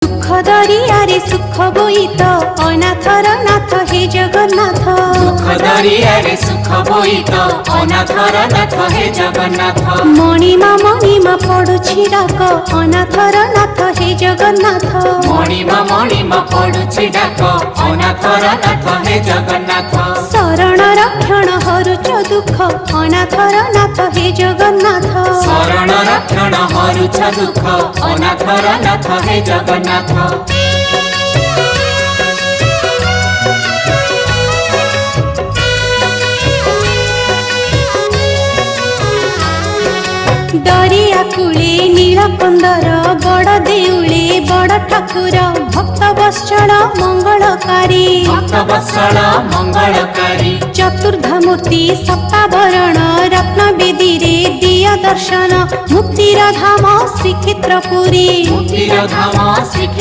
दुख दरियारे सुख बोईत अनाथर नाथ हे जगन्नाथ। दुख दरियारे सुख बोईत अनाथर नाथ हे जगन्नाथ। मणिमा पडुछि डाक अनाथर नाथ हे जगन्नाथ। मणिमा पडुछि डाक अनाथर नाथ हे जगन्नाथ। शरण रक्षण हरुच दुख अनाथर नाथ हे जगन्नाथ। शरण रक्षण हरुच दुख अनाथर नाथ हे जगन्नाथ। दरिया कूले नीलकंदर बड़ देउले बड़ ठाकुर भक्त वत्सल मंगलकारी। भक्त वत्सल मंगलकारी। चतुर्धामूर्ति सप्तावरण रत्न बेदी रे दिया दर्शन मुक्तिर धाम श्रीक्षेत्रपुरी। मुक्तिर धाम श्रीक्षेत्रपुरी।